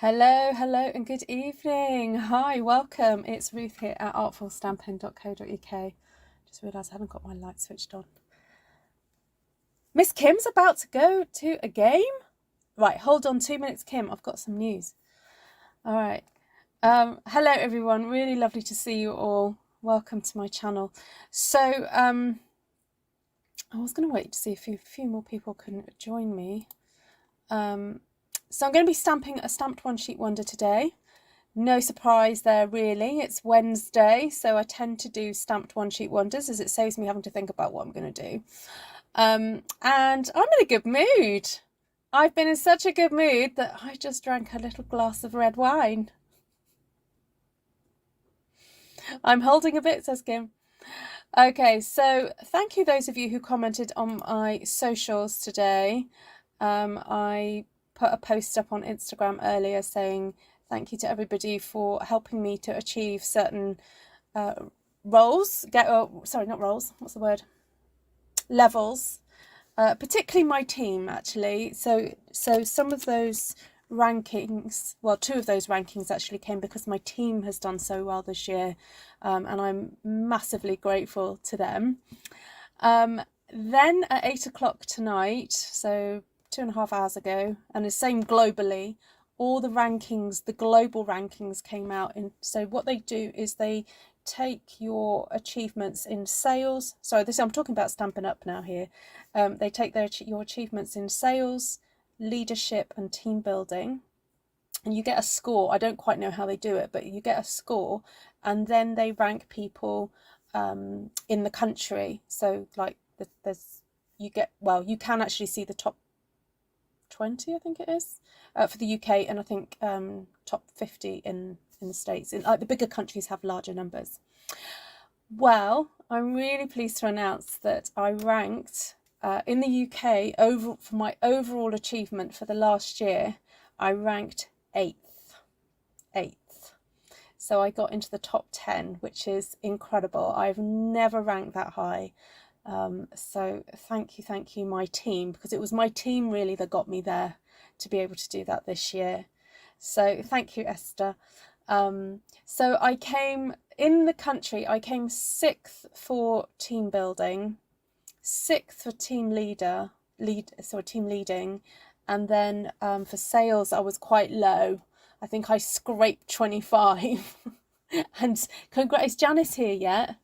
Hello, hello, and good evening. Hi, welcome. It's Ruth here at artfulstampin.co.uk. Just realised I haven't got my light switched on. Miss Kim's about to go to a game. Right, hold on 2 minutes, Kim. I've got some news. All right. Hello, everyone. Really lovely to see you all. Welcome to my channel. So, I was going to wait to see if a few more people can join me. So I'm going to be stamping a stamped one sheet wonder today. No surprise there really, it's Wednesday, so I tend to do stamped one sheet wonders as it saves me having to think about what I'm going to do. And I'm in a good mood. I've been in such a good mood that I just drank a little glass of red wine. I'm holding a bit, says Kim. Okay, so thank you those of you who commented on my socials today. I put a post up on Instagram earlier saying thank you to everybody for helping me to achieve certain levels, particularly my team actually. So some of those rankings, well, two of those rankings actually came because my team has done so well this year, and I'm massively grateful to them. Then at 8 o'clock tonight, so 2.5 hours ago, and the same globally, all the rankings, the global rankings came out. So what they do is they take your achievements in sales. So I'm talking about Stampin' Up now here. They take your achievements in sales, leadership and team building, and you get a score. I don't quite know how they do it, but you get a score, and then they rank people in the country. So like you can actually see the top 20, I think it is, for the UK, and I think top 50 in the States. Like the bigger countries have larger numbers. Well, I'm really pleased to announce that I ranked in the UK for my overall achievement for the last year. I ranked eighth. So I got into the top 10, which is incredible. I've never ranked that high. So thank you, my team, because it was my team really that got me there to be able to do that this year. So thank you, Esther. So I came in the country, I came 6th for team building, 6th for team team leading, and then for sales I was quite low. I think I scraped 25. And is Janice here yet?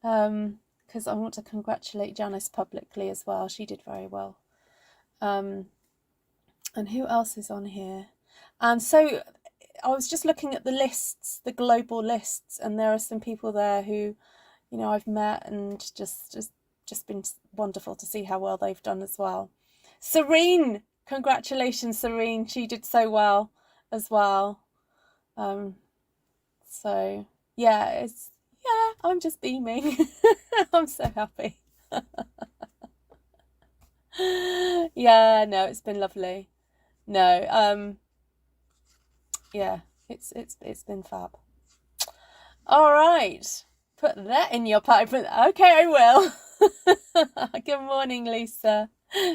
Because I want to congratulate Janice publicly as well. She did very well. And who else is on here? And so I was just looking at the lists, the global lists, and there are some people there who, I've met, and just been wonderful to see how well they've done as well. Serene, congratulations, Serene. She did so well as well. So yeah, I'm just beaming. I'm so happy. Yeah, no, it's been lovely. No, yeah, it's been fab. All right, put that in your pipe. Okay, I will. Good morning, Lisa.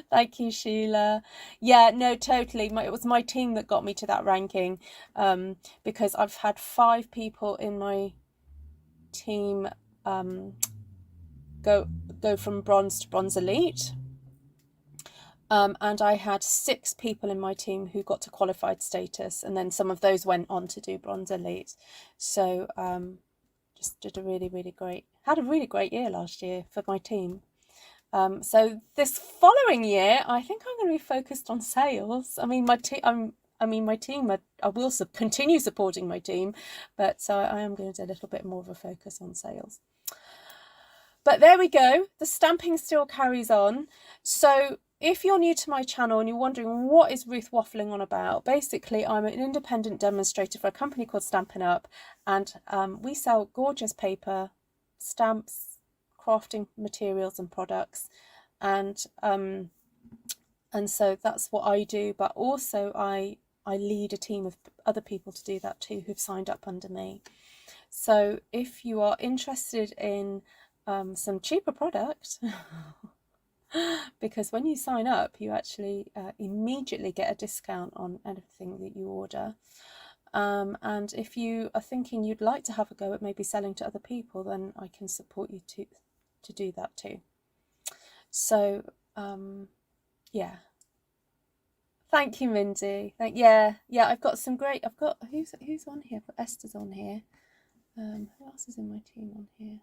Thank you, Sheila. Yeah, no, totally. It was my team that got me to that ranking, because I've had 5 people in my team go from bronze to bronze elite, and I had 6 people in my team who got to qualified status, and then some of those went on to do bronze elite. So just did a really really great year last year for my team. So this following year, I think I'm going to be focused on sales. I mean, my team. I will continue supporting my team, but so I am going to do a little bit more of a focus on sales. But there we go. The stamping still carries on. So if you're new to my channel and you're wondering what is Ruth waffling on about, basically I'm an independent demonstrator for a company called Stampin' Up, and we sell gorgeous paper, stamps, crafting materials and products, and so that's what I do. But also I lead a team of other people to do that too, who've signed up under me. So if you are interested in some cheaper product, because when you sign up, you actually immediately get a discount on anything that you order. And if you are thinking you'd like to have a go at maybe selling to other people, then I can support you to do that too. So yeah, thank you, Mindy. Yeah, I've got some great. I've got who's on here? I've got Esther's on here. Who else is in my team on here?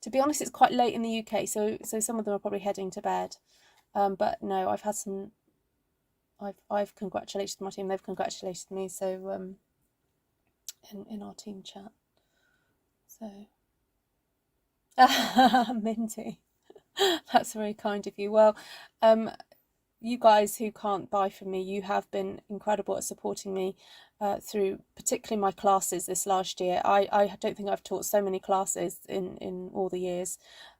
To be honest, it's quite late in the UK, so some of them are probably heading to bed. But no, I've had some. I've congratulated my team. They've congratulated me. So in our team chat. So Mindy, that's very kind of you. Well, you guys who can't buy from me, you have been incredible at supporting me through particularly my classes this last year. I don't think I've taught so many classes in all the years.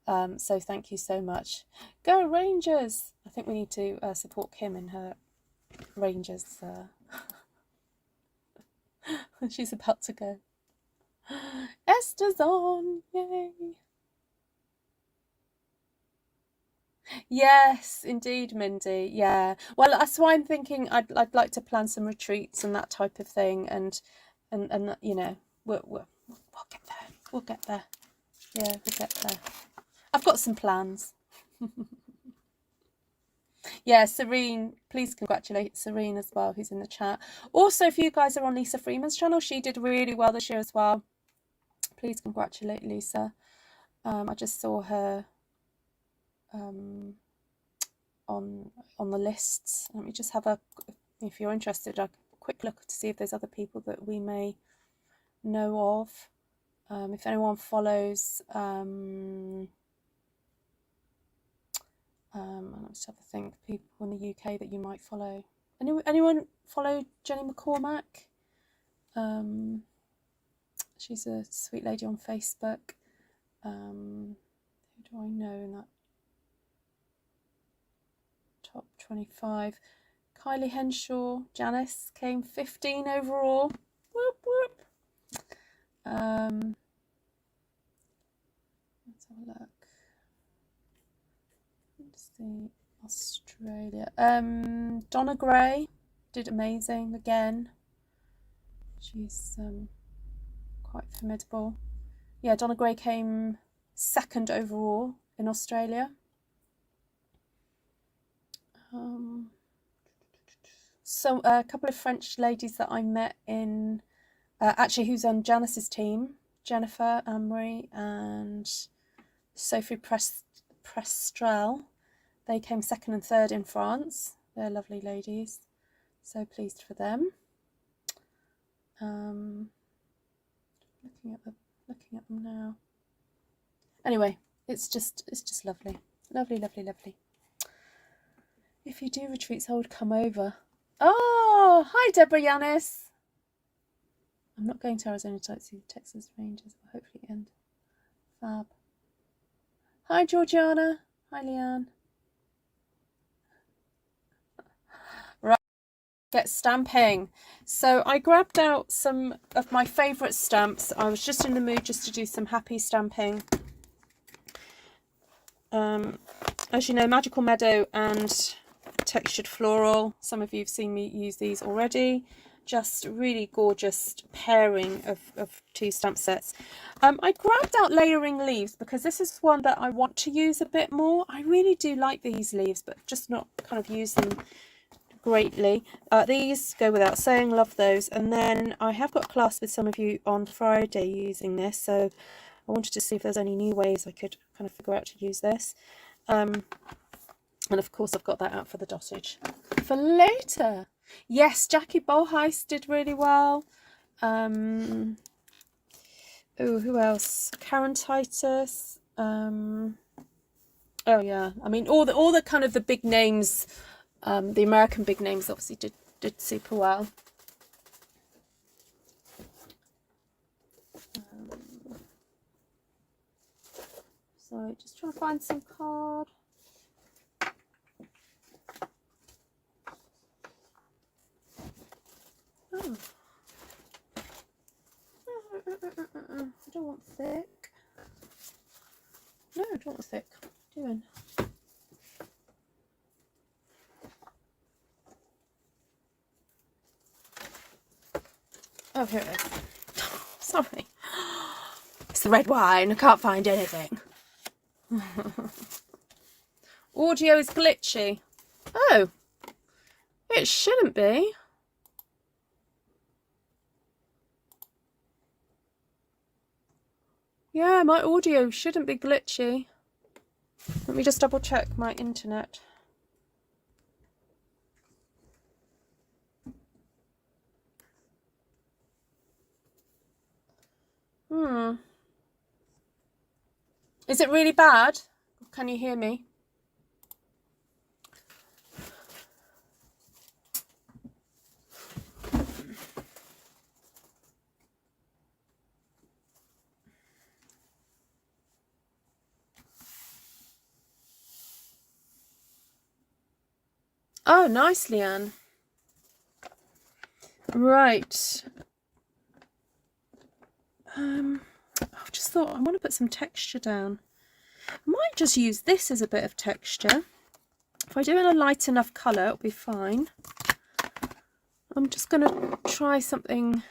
So thank you so much. Go Rangers! I think we need to support Kim in her Rangers. She's about to go. Esther's on! Yay! Yes, indeed, Mindy. Yeah. Well, that's why I'm thinking I'd like to plan some retreats and that type of thing, and you know, we'll get there. We'll get there. Yeah, we'll get there. I've got some plans. Yeah, Serene, please congratulate Serene as well, who's in the chat. Also, if you guys are on Lisa Freeman's channel, she did really well this year as well. Please congratulate Lisa. I just saw her on the lists. Let me just have a, if you're interested, a quick look to see if there's other people that we may know of. If anyone follows, let's have a think. People in the UK that you might follow. Anyone follow Jenny McCormack? She's a sweet lady on Facebook. Who do I know in that top 25? Kylie Henshaw, Janice came 15 overall. Whoop whoop. Let's have a look. Let's see, Australia. Donna Gray did amazing again. She's quite formidable. Yeah, Donna Gray came 2nd overall in Australia. So a couple of French ladies that I met in, actually who's on Janice's team, Jennifer Amory and Sophie Prestrel. They came 2nd and 3rd in France. They're lovely ladies. So pleased for them. Looking at them now. Anyway, it's just lovely. Lovely, lovely, lovely. If you do retreats, I would come over. Oh, hi Deborah Yanis. I'm not going to Arizona to see the Texas Rangers. I'll hopefully end. Fab. Hi Georgiana. Hi Leanne. Right, get stamping. So I grabbed out some of my favourite stamps. I was just in the mood just to do some happy stamping. As you know, Magical Meadow and Textured Floral. Some of you have seen me use these already. Just really gorgeous pairing of 2 stamp sets. I grabbed out Layering Leaves because this is one that I want to use a bit more. I really do like these leaves, but just not kind of use them greatly. These go without saying, love those. And then I have got a class with some of you on Friday using this, so I wanted to see if there's any new ways I could kind of figure out to use this. And of course I've got that out for the dottage for later. Yes, Jackie Bolheist did really well. Oh, who else? Karen Titus. Oh yeah, I mean all the kind of the big names, the American big names obviously did super well. So just trying to find some card. Oh. I don't want thick. No, I don't want thick. What are you doing? Oh, here it is. Sorry. It's the red wine. I can't find anything. Audio is glitchy. Oh, it shouldn't be. Yeah, my audio shouldn't be glitchy. Let me just double check my internet. Is it really bad? Can you hear me? Oh, nice, Leanne. Right. I just thought I want to put some texture down. I might just use this as a bit of texture. If I do in a light enough colour, it'll be fine. I'm just going to try something.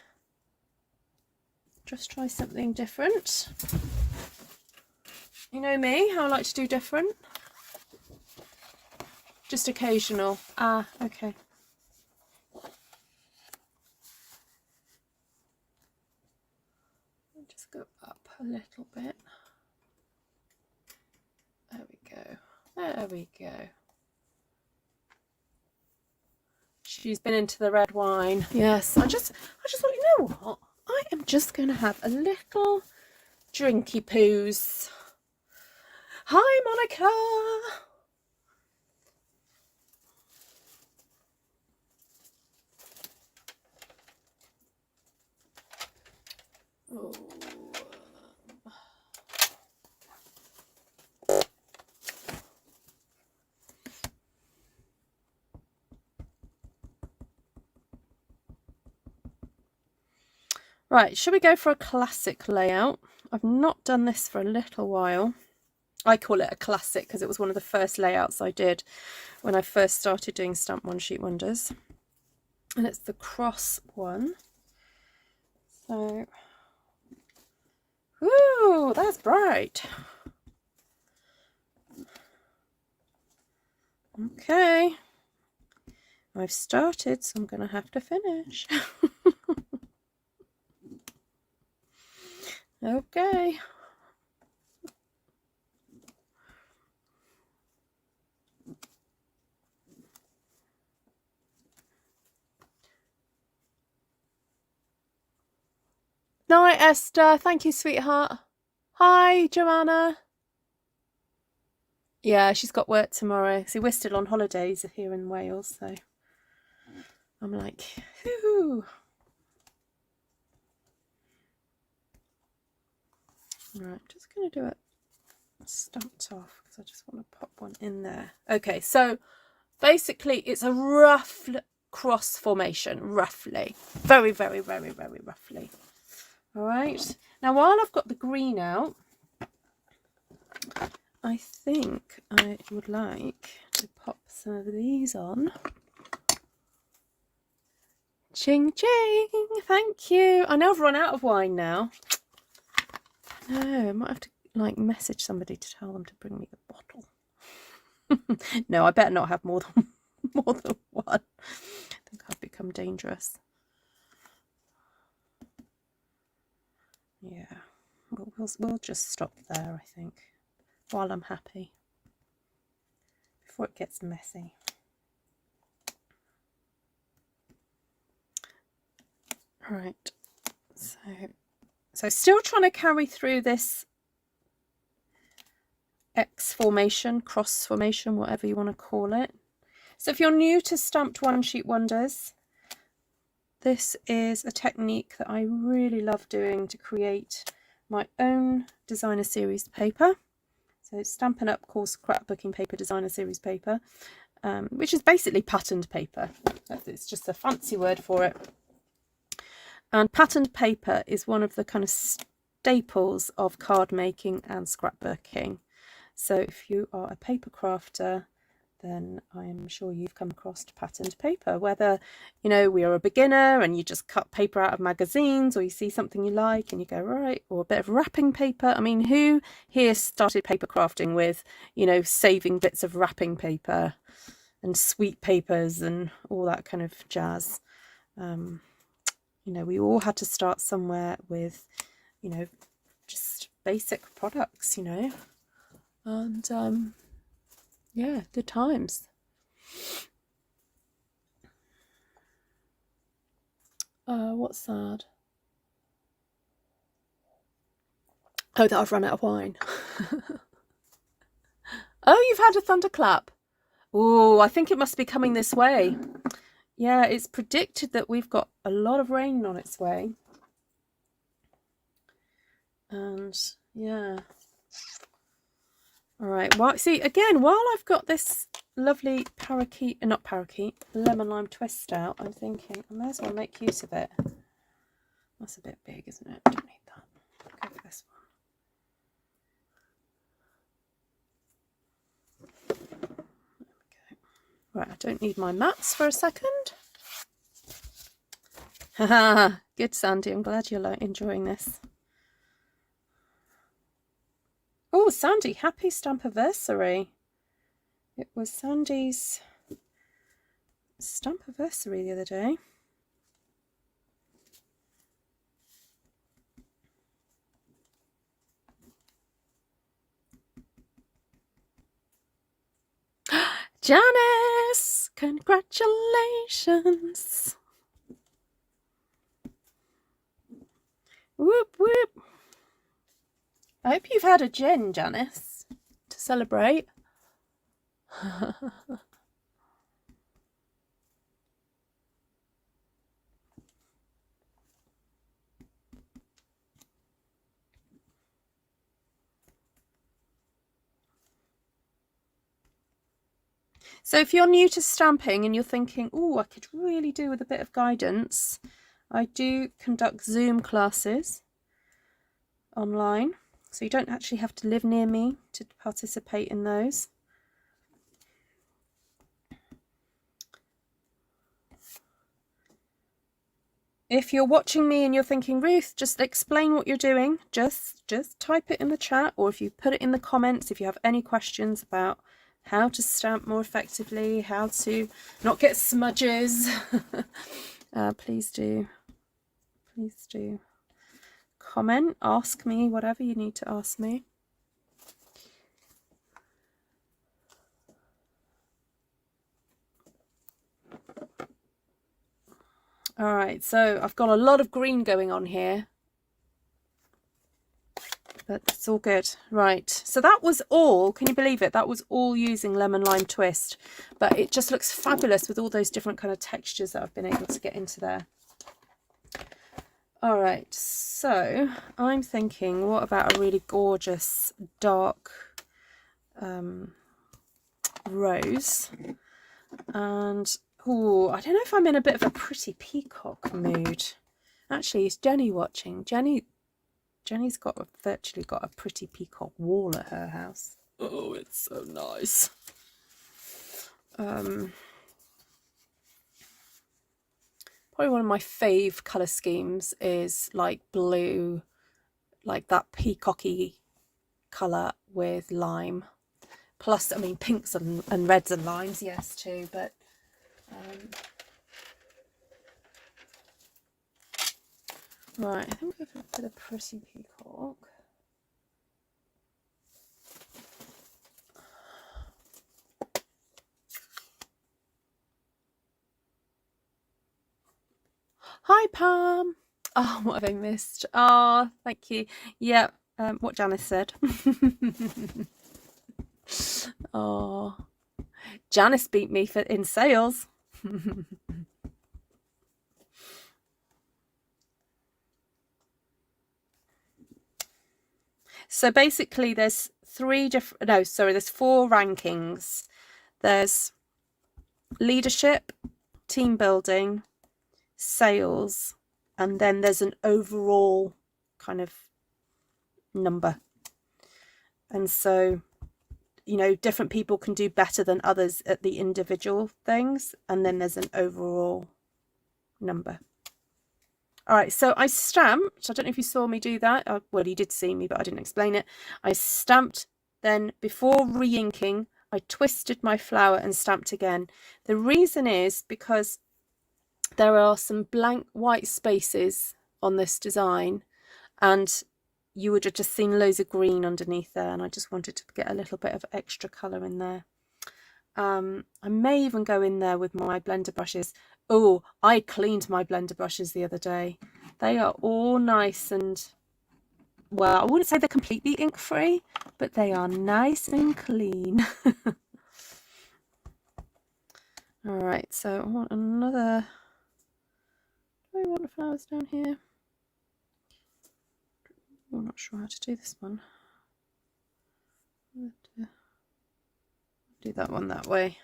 Just try something different. You know me, how I like to do different. Just occasional. Ah, okay. I'll just go up a little bit. There we go. There we go. She's been into the red wine. Yes, I just thought, you know what? I am just going to have a little drinky poos. Hi, Monica. Oh. Right, should we go for a classic layout? I've not done this for a little while. I call it a classic because it was one of the first layouts I did when I first started doing Stamp One Sheet Wonders. And it's the cross one. So, ooh, that's bright. Okay. I've started, so I'm going to have to finish. Okay. Night, Esther. Thank you, sweetheart. Hi, Joanna. Yeah, she's got work tomorrow. See, we're still on holidays here in Wales, so I'm like, whoo. Right, just going to do it stamped off because I just want to pop one in there. Okay, so basically it's a rough cross formation, roughly. Very, very, very, very roughly. All right, now while I've got the green out, I think I would like to pop some of these on. Ching ching, thank you. I know I've run out of wine now. No, I might have to like message somebody to tell them to bring me a bottle. No, I better not have more than one. I think I've become dangerous. Yeah, we'll just stop there, I think, while I'm happy, before it gets messy. Right, so still trying to carry through this X formation, cross formation, whatever you want to call it. So if you're new to Stamped One Sheet Wonders, this is a technique that I really love doing to create my own designer series paper. So Stampin' Up calls scrapbooking paper designer series paper, which is basically patterned paper. It's just a fancy word for it. And patterned paper is one of the kind of staples of card making and scrapbooking. So if you are a paper crafter, then I am sure you've come across patterned paper, whether, you know, we are a beginner and you just cut paper out of magazines, or you see something you like and you go, right, or a bit of wrapping paper. I mean, who here started paper crafting with, you know, saving bits of wrapping paper and sweet papers and all that kind of jazz? You know, we all had to start somewhere with, you know, just basic products, you know, and yeah, good times. What's that? Oh, that I've run out of wine. Oh, you've had a thunderclap. Oh, I think it must be coming this way. Yeah, it's predicted that we've got a lot of rain on its way. And yeah. All right, well, see, again, while I've got this lovely lemon lime twist out, I'm thinking I may as well make use of it. That's a bit big, isn't it? Don't need that. I'll go for this one. Okay. Right, I don't need my mats for a second. Haha, good, Sandy. I'm glad you're enjoying this. Oh, Sandy, happy stampiversary. It was Sandy's stampiversary the other day. Janice, congratulations. Whoop, whoop. I hope you've had a gin, Janice, to celebrate. So if you're new to stamping and you're thinking, oh, I could really do with a bit of guidance, I do conduct Zoom classes online. So you don't actually have to live near me to participate in those. If you're watching me and you're thinking, Ruth, just explain what you're doing, just type it in the chat, or if you put it in the comments, if you have any questions about how to stamp more effectively, how to not get smudges, please do comment, ask me whatever you need to ask me. All right, so I've got a lot of green going on here, but it's all good. Right, so that was all, can you believe it? That was all using lemon lime twist, but it just looks fabulous with all those different kind of textures that I've been able to get into there. All right, so I'm thinking, what about a really gorgeous dark rose? And oh, I don't know if I'm in a bit of a pretty peacock mood. Actually, is Jenny watching? Jenny's virtually got a pretty peacock wall at her house. Oh, it's so nice. Probably one of my fave colour schemes is like blue, like that peacocky colour with lime. Plus, I mean, pinks and reds and limes, yes, too, but right, I think we'll go for the pretty peacock. Hi, Pam. Oh, what have I missed? Oh, thank you. Yeah, what Janice said. Oh, Janice beat me in sales. So basically there's there's 4 rankings. There's leadership, team building, sales, and then there's an overall kind of number. And so you know, different people can do better than others at the individual things, and then there's an overall number. All right, so I stamped. I don't know if you saw me do that. Well, you did see me, but I didn't explain it. I stamped, then before re-inking, I twisted my flower and stamped again. The reason is because there are some blank white spaces on this design, and you would have just seen loads of green underneath there, and I just wanted to get a little bit of extra colour in there. I may even go in there with my blender brushes. Oh, I cleaned my blender brushes the other day. They are all nice and, well, I wouldn't say they're completely ink free, but they are nice and clean. All right, so I want another, do I want the flowers down here? I'm not sure how to do this one. Do that one that way.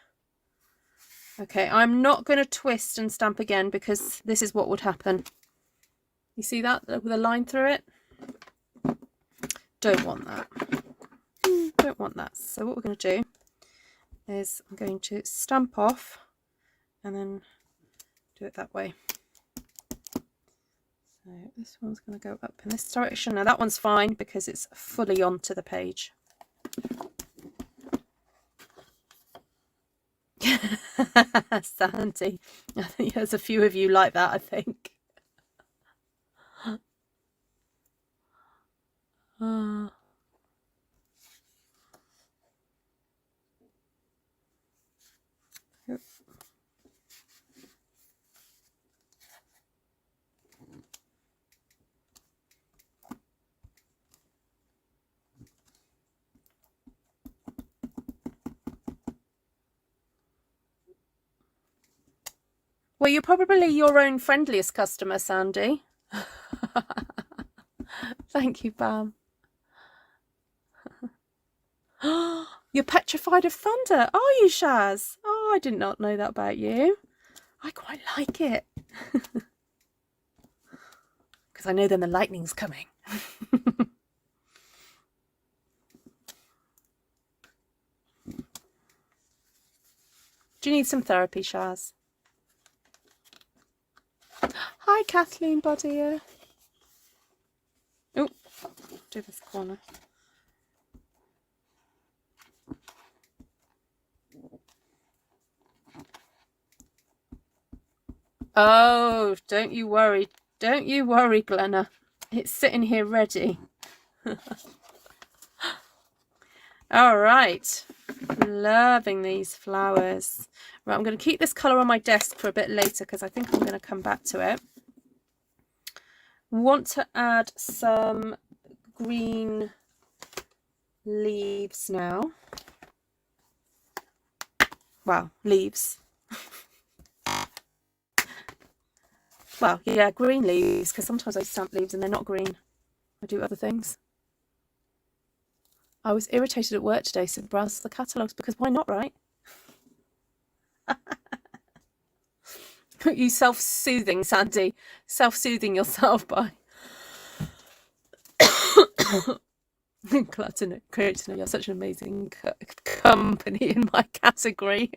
Okay, I'm not going to twist and stamp again because this is what would happen. You see that with a line through it? Don't want that. Don't want that. So what we're going to do is I'm going to stamp off and then do it that way. So this one's going to go up in this direction. Now that one's fine because it's fully onto the page. Sandy, I think there's a few of you like that, I think. Well, you're probably your own friendliest customer, Sandy. Thank you, Bam. You're petrified of thunder, are you, Shaz? Oh, I did not know that about you. I quite like it. Because I know then the lightning's coming. Do you need some therapy, Shaz? Hi, Kathleen Bodier. Oh, do this corner. Oh, don't you worry. Don't you worry, Glenna. It's sitting here ready. All right. Loving these flowers. Right, I'm going to keep this colour on my desk for a bit later because I think I'm going to come back to it. Want to add some green leaves now. Well, leaves. Well, yeah, green leaves, because sometimes I stamp leaves and they're not green. I do other things. I was irritated at work today, so browse the catalogues, because why not, right? You self-soothing, Sandy. Self-soothing yourself by... Glad to know, great to know you're such an amazing company in my category.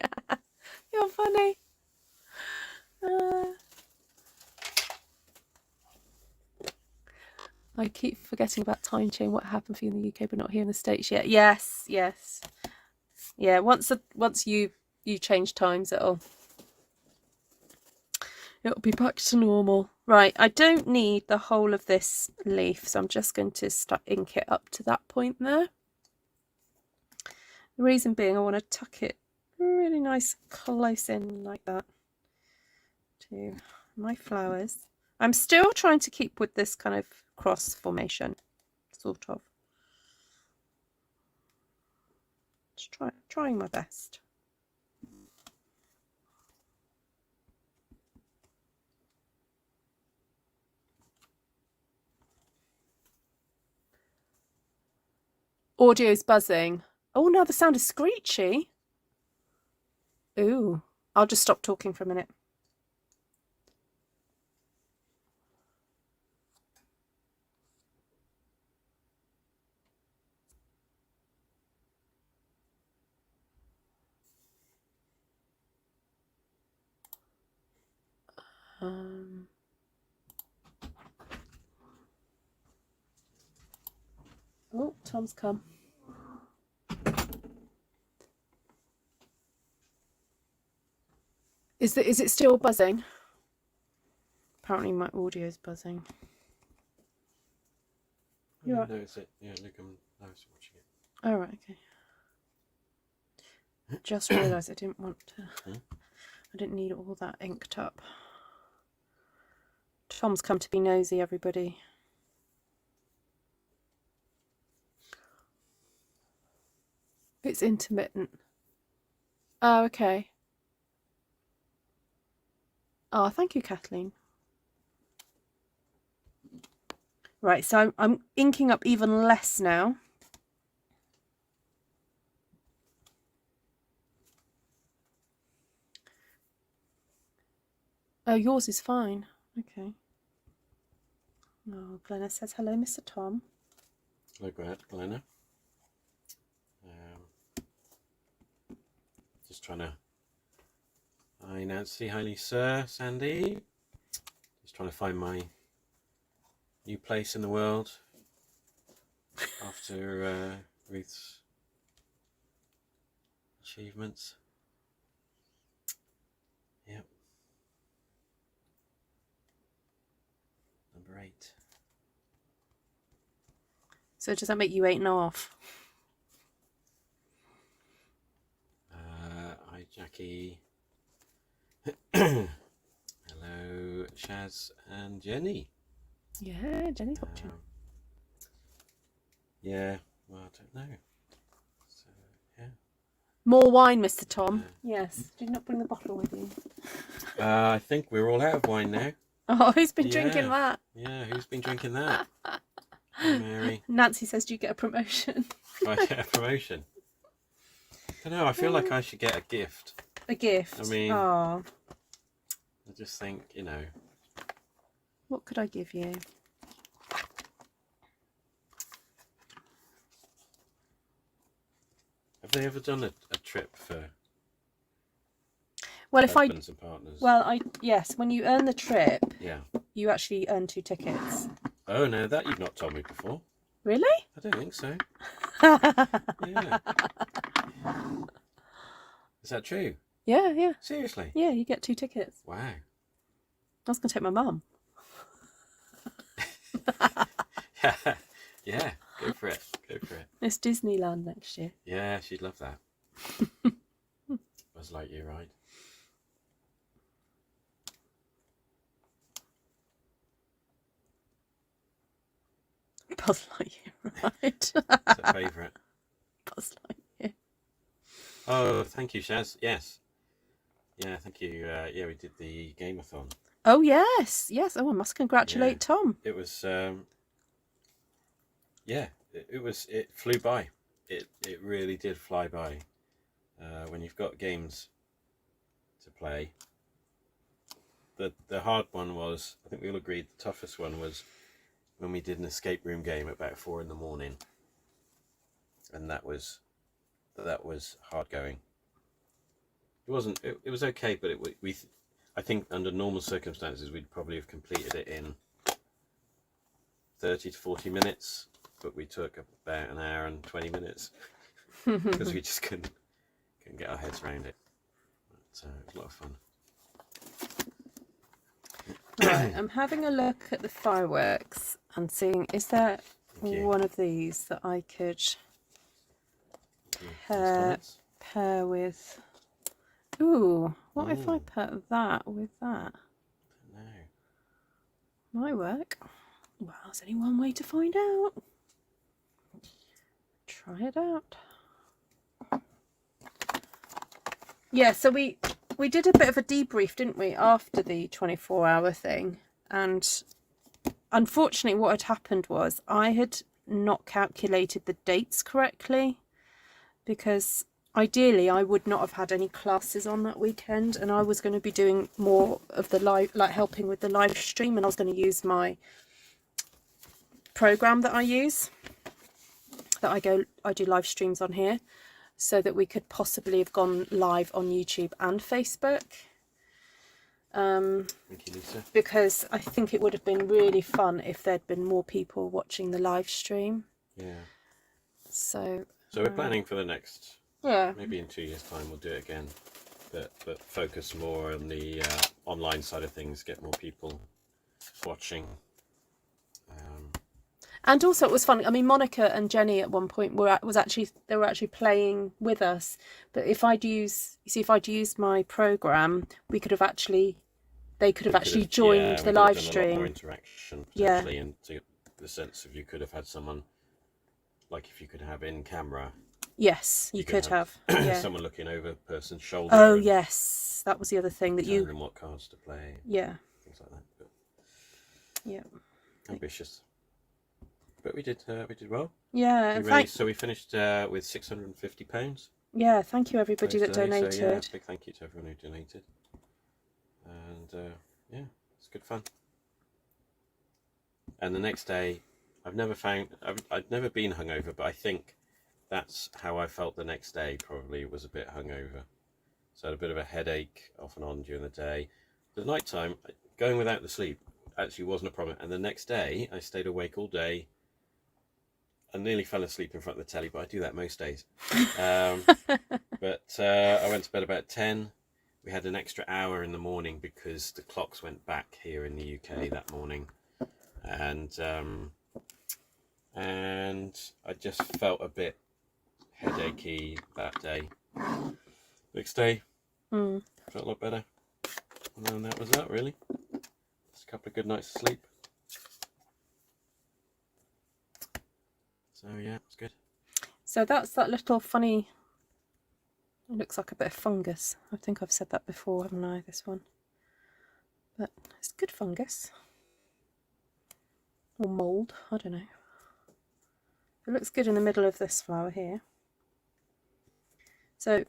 You're funny. I keep forgetting about time chain. What happened for you in the UK but not here in the States yet? Yes, yes. Yeah, once you change times, it'll be back to normal. Right, I don't need the whole of this leaf, so I'm just going to start ink it up to that point there. The reason being I want to tuck it really nice close in like that to my flowers. I'm still trying to keep with this kind of cross formation, sort of. Just trying my best. Audio's buzzing. Oh, now the sound is screechy. Ooh, I'll just stop talking for a minute. Oh, Tom's come. Is it still buzzing? Apparently my audio is buzzing. I didn't notice it. Yeah, look, I was watching it. Oh, right, okay. Just realised I didn't want to. I didn't need all that inked up. Tom's come to be nosy, everybody. It's intermittent. Oh, okay. Oh, thank you, Kathleen. Right, so I'm inking up even less now. Oh, yours is fine. Okay. Oh, Glenna says hello, Mr. Tom. Hello, Glenna. Just trying to. Hi, Nancy. Hi, Lisa. Sandy. Just trying to find my new place in the world after Ruth's achievements. Yep. Number 8. So does that make you 8.5? Hi, Jackie. Hello, Shaz and Jenny. Yeah, Jenny's watching. Yeah, well, I don't know. So, yeah. More wine, Mr. Tom. Yes. Did you not bring the bottle with you? I think we're all out of wine now. Oh, who's been drinking that? Yeah, who's been drinking that? Hi, Mary. Nancy says, do you get a promotion? Do I get a promotion? I don't know, I feel like I should get a gift. A gift? I mean, oh. I just think, you know. What could I give you? Have they ever done a trip for well, husbands and partners? Well, yes, when you earn the trip, yeah, you actually earn 2 tickets. Oh, no, that you've not told me before. Really? I don't think so. Yeah. Is that true? Yeah, yeah. Seriously? Yeah, you get 2 tickets. Wow. I was going to take my mum. Yeah, go for it. Go for it. It's Disneyland next year. Yeah, she'd love that. Buzz Lightyear ride. Buzz Lightyear ride. It's her favourite. Buzz Lightyear. Oh, thank you, Shaz. Yes. Yeah, thank you. Yeah, we did the game-a-thon. Oh, yes. Yes. Oh, I must congratulate Tom. It was, yeah, it flew by. It really did fly by. When you've got games to play. The hard one was, I think we all agreed, the toughest one was when we did an escape room game at about 4 in the morning. And that was hard going. It wasn't, it was okay, but I think under normal circumstances we'd probably have completed it in 30 to 40 minutes, but we took about an hour and 20 minutes because we just couldn't get our heads around it. But, it was a lot of fun. Right, I'm having a look at the fireworks and seeing, is there one of these that I could pair with? Ooh, what if I put that with that? No. Might work. Well, there's only one way to find out. Try it out. Yeah, so we did a bit of a debrief, didn't we, after the 24-hour thing, and unfortunately what had happened was I had not calculated the dates correctly, because ideally I would not have had any classes on that weekend, and I was going to be doing more of the live, like helping with the live stream, and I was going to use my program that I use, that I do live streams on here, so that we could possibly have gone live on YouTube and Facebook. Thank you, Lisa. because I think it would have been really fun if there'd been more people watching the live stream. Yeah. So we're planning for the next, yeah, maybe in 2 years' time we'll do it again, but focus more on the online side of things, get more people watching. and also it was fun. I mean, Monica and Jenny at one point were actually playing with us. But if I'd used my program, they could have actually joined the live done a lot stream. more interaction potentially, and to the sense of you could have had someone, like if you could have in camera. Yes, you could have someone looking over a person's shoulder. Oh yes, that was the other thing that telling them what cards to play. Yeah. Things like that. But yeah. Ambitious. But we did well. Yeah. So we finished with £650. Yeah, thank you everybody that donated. So, yeah, big thank you to everyone who donated. And yeah, it's good fun. And the next day, I'd never been hungover, but I think that's how I felt the next day. Probably was a bit hungover. So I had a bit of a headache off and on during the day. The night time, going without the sleep actually wasn't a problem. And the next day, I stayed awake all day. I nearly fell asleep in front of the telly, but I do that most days. But I went to bed about 10. We had an extra hour in the morning because the clocks went back here in the UK that morning. And I just felt a bit headachy that day. Next day, felt a lot better. And then that was that, really. Just a couple of good nights of sleep. So yeah, it's good. So that's that little funny, it looks like a bit of fungus. I think I've said that before, haven't I, this one? But it's good fungus. Or mould, I don't know. It looks good in the middle of this flower here. So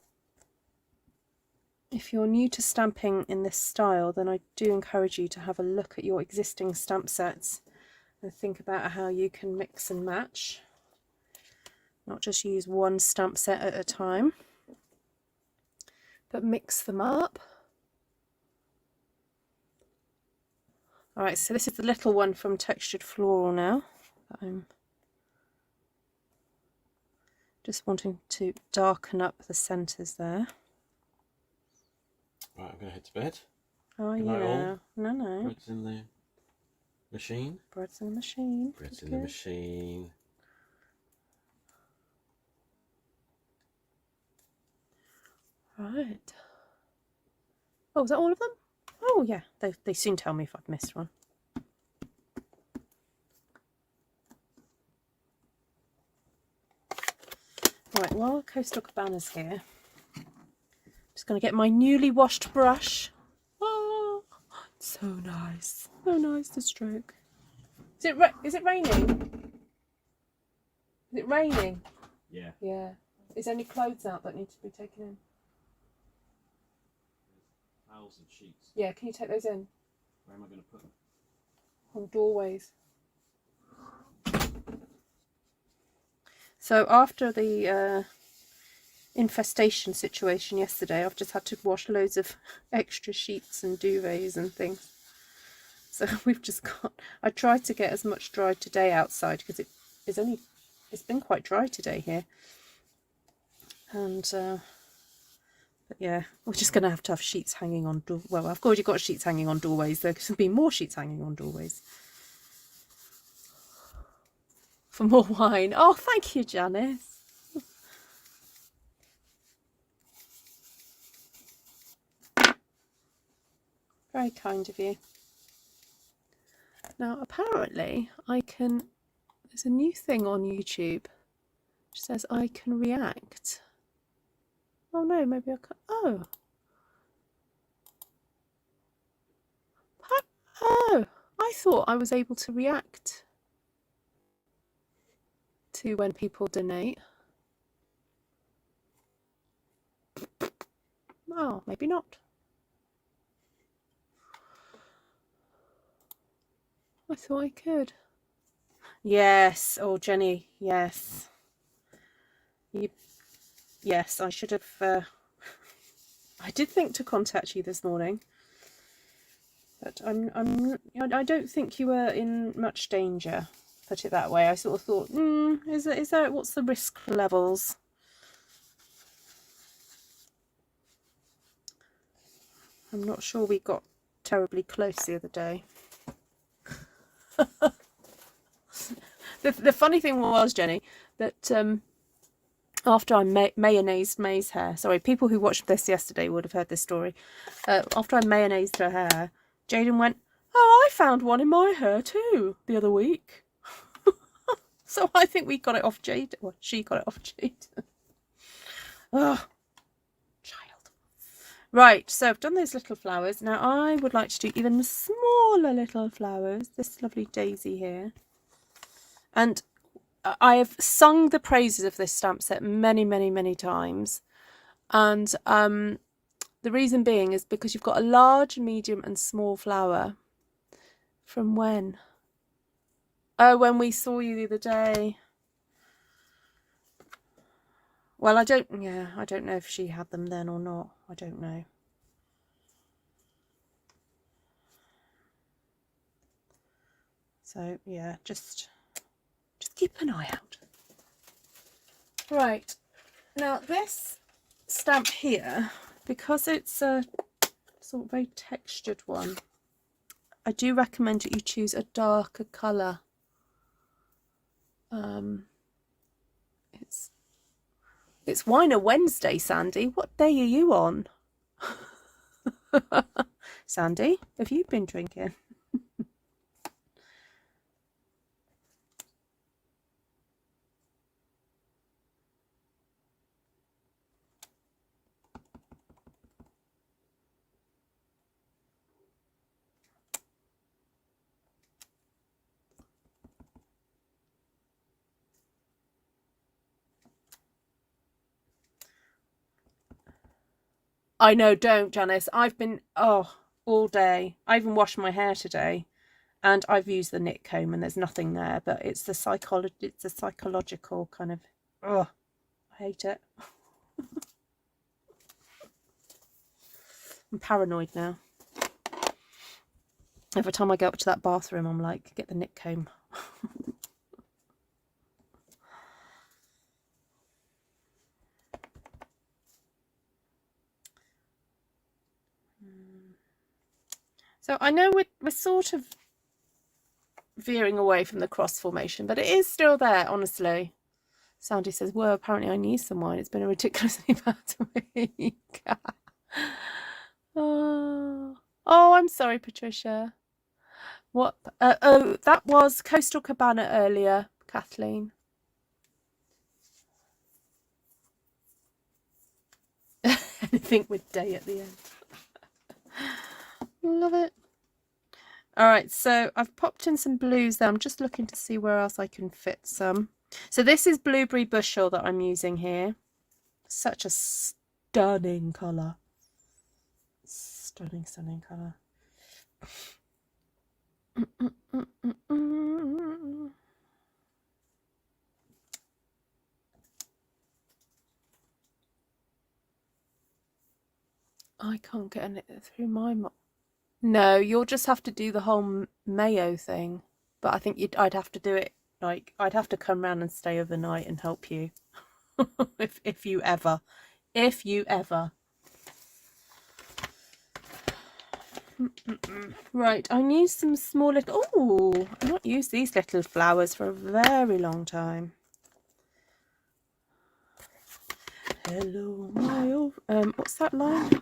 if you're new to stamping in this style, then I do encourage you to have a look at your existing stamp sets and think about how you can mix and match. Not just use one stamp set at a time, but mix them up. Alright, so this is the little one from Textured Floral now. I'm just wanting to darken up the centres there. Right, I'm going to head to bed. Oh, yeah. No. Bread's in the machine. Bread's in the machine. Bread's in the machine. Right. Oh, is that all of them? Oh, yeah. They soon tell me if I've missed one. Right, while Coastal Cabana's here, I'm just going to get my newly washed brush. Oh, it's so nice. So nice to stroke. Is it raining? Is it raining? Yeah. Yeah. Is there any clothes out that need to be taken in? Towels and sheets. Yeah, can you take those in? Where am I going to put them? On doorways. So after the infestation situation yesterday, I've just had to wash loads of extra sheets and duvets and things. So we've just got, I tried to get as much dried today outside because it's been quite dry today here. And but yeah, we're just going to have sheets hanging on well, I've already got sheets hanging on doorways. There's going to be more sheets hanging on doorways. For more wine. Oh, thank you, Janice. Very kind of you. Now, apparently, there's a new thing on YouTube which says I can react. Oh no, maybe I can't. Oh. Oh, I thought I was able to react to when people donate. Oh, maybe not. I thought I could. Yes. Oh, Jenny. Yes. Yes, I should have. I did think to contact you this morning. But I don't think you were in much danger, put it that way. I sort of thought, is there, what's the risk levels? I'm not sure we got terribly close the other day. The funny thing was, Jenny, that after I mayonnaised May's hair, sorry, people who watched this yesterday would have heard this story. After I mayonnaised her hair, Jaden went, "Oh, I found one in my hair too the other week." So I think we got it off Jaden. Well, she got it off Jaden. Oh, child. Right, so I've done those little flowers. Now I would like to do even smaller little flowers. This lovely daisy here. And I have sung the praises of this stamp set many, many, many times. And the reason being is because you've got a large, medium and small flower. From when? Oh, when we saw you the other day. Well, I don't know if she had them then or not. I don't know. So, yeah, just keep an eye out. Right. Now, this stamp here, because it's a sort of very textured one, I do recommend that you choose a darker colour. It's Wine Wednesday, Sandy. What day are you on? Sandy, have you been drinking? I know, don't, Janice. I've been, all day. I even washed my hair today, and I've used the knit comb, and there's nothing there. But it's the psychological kind of. I hate it. I'm paranoid now. Every time I go up to that bathroom, I'm like, get the knit comb. So I know we're sort of veering away from the cross formation, but it is still there, honestly. Sandy says, well, apparently I need some wine. It's been a ridiculously bad week. Oh, I'm sorry, Patricia. What? Oh, that was Coastal Cabana earlier, Kathleen. Anything with day at the end. Love it. All right, so I've popped in some blues there. I'm just looking to see where else I can fit some. So this is Blueberry Bushel that I'm using here. Such a stunning colour. Stunning, stunning colour. I can't get it through my... No, you'll just have to do the whole mayo thing. But I think I'd have to do it, like, I'd have to come round and stay overnight and help you. if you ever. Right, I need some small little... Oh, I've not used these little flowers for a very long time. Hello, my old... what's that line?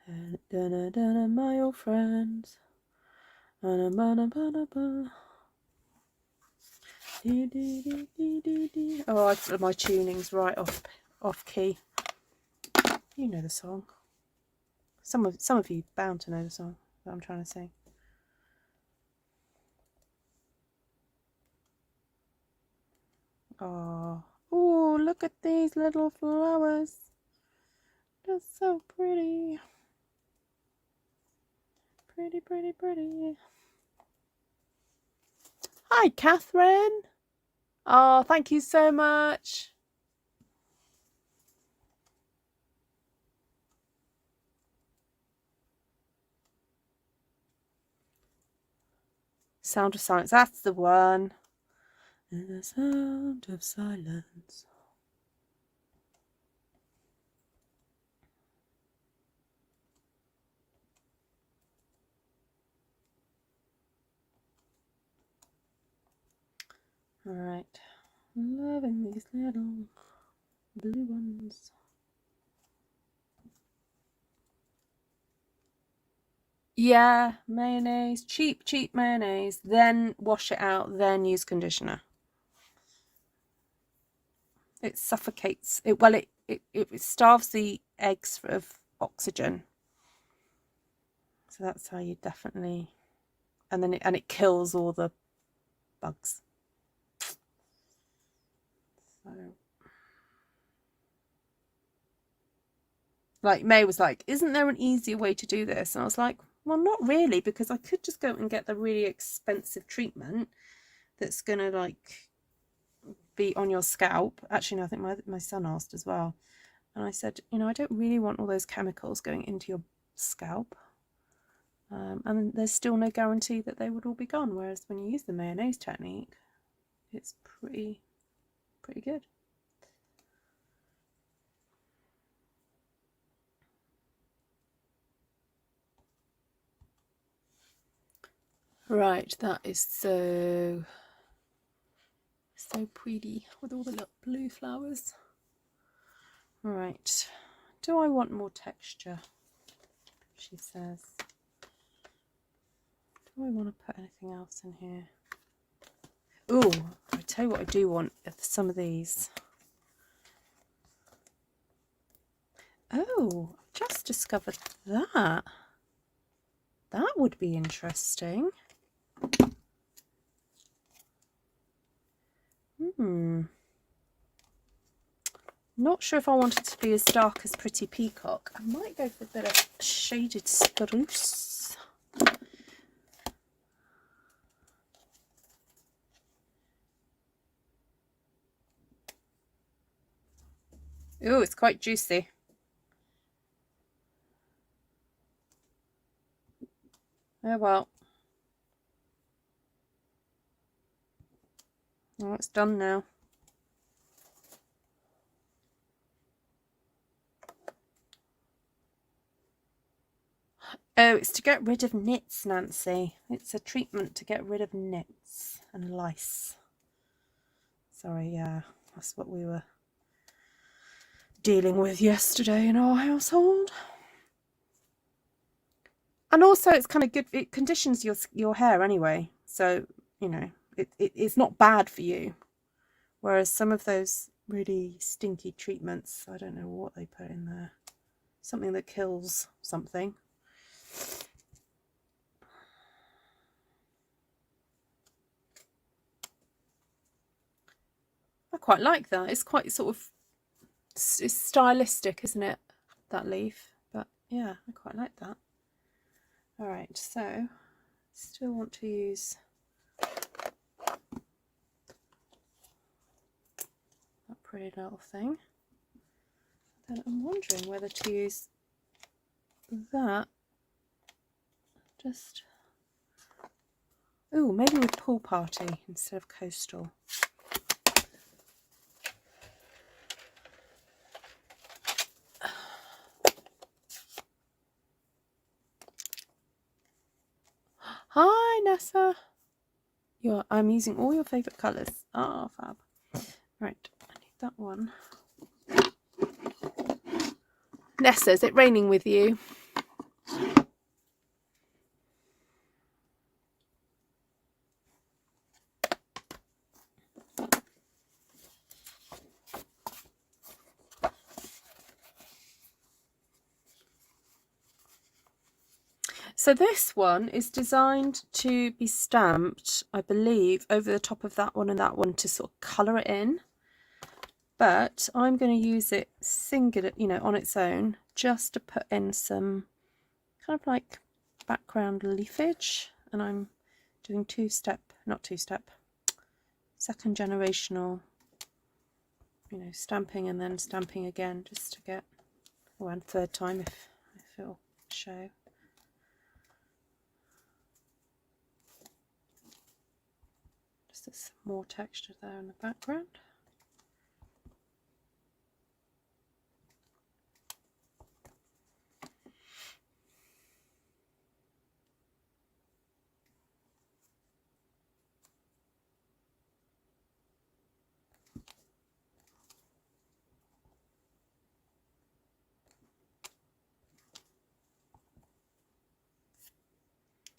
My old friends. Oh, my tuning's right off key. You know the song. Some of you bound to know the song that I'm trying to sing. Oh, look at these little flowers. They're so pretty. Pretty, pretty, pretty. Hi, Catherine. Oh, thank you so much. Sound of Silence, that's the one. In the sound of silence. All right, loving these little blue ones. Yeah, mayonnaise, cheap mayonnaise, then wash it out, then use conditioner. It suffocates it. Well, it starves the eggs of oxygen, so that's how you definitely. And then it kills all the bugs. So, like May was like, "Isn't there an easier way to do this?" And I was like, "Well, not really, because I could just go and get the really expensive treatment that's gonna like be on your scalp." Actually, no, I think my son asked as well. And I said, you know, I don't really want all those chemicals going into your scalp. And there's still no guarantee that they would all be gone. Whereas when you use the mayonnaise technique, it's pretty good. Right, that is so pretty with all the little blue flowers. Right, do I want more texture? She says. Do I want to put anything else in here? Ooh, I tell you what I do want, some of these. Oh, I've just discovered that. That would be interesting. Not sure if I want it to be as dark as Pretty Peacock. I might go for a bit of shaded spruce. Ooh, it's quite juicy. Oh well. Oh, it's done now. Oh, it's to get rid of nits, Nancy. It's a treatment to get rid of nits and lice. Sorry, yeah, that's what we were dealing with yesterday in our household. And also, it's kind of good. It conditions your hair anyway, so you know it's not bad for you. Whereas some of those really stinky treatments, I don't know what they put in there. Something that kills something. I quite like that. It's quite sort of, it's stylistic, isn't it? That leaf. But yeah, I quite like that. All right, so still want to use that pretty little thing. Then I'm wondering whether to use that. Just, ooh, maybe with Pool Party instead of Coastal. Hi, Nessa. I'm using all your favourite colours. Ah, fab. Right, I need that one. Nessa, is it raining with you? So this one is designed to be stamped, I believe, over the top of that one and that one to sort of colour it in. But I'm going to use it singular, you know, on its own, just to put in some kind of like background leafage. And I'm doing second generational, you know, stamping and then stamping again, just to get, oh, and third time if it'll show. there's some more texture there in the background.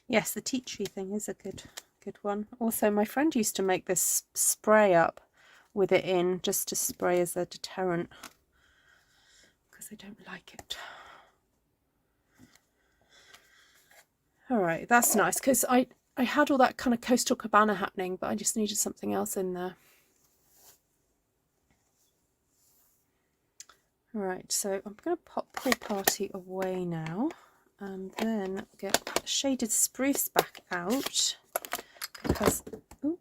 Yes, the tea tree thing is a good one. Also, my friend used to make this spray up with it in, just to spray as a deterrent, because I don't like it. All right, that's nice, because I had all that kind of coastal cabana happening, but I just needed something else in there. All right, so I'm going to pop Pool Party away now, and then get Shaded Spruce back out, because oh,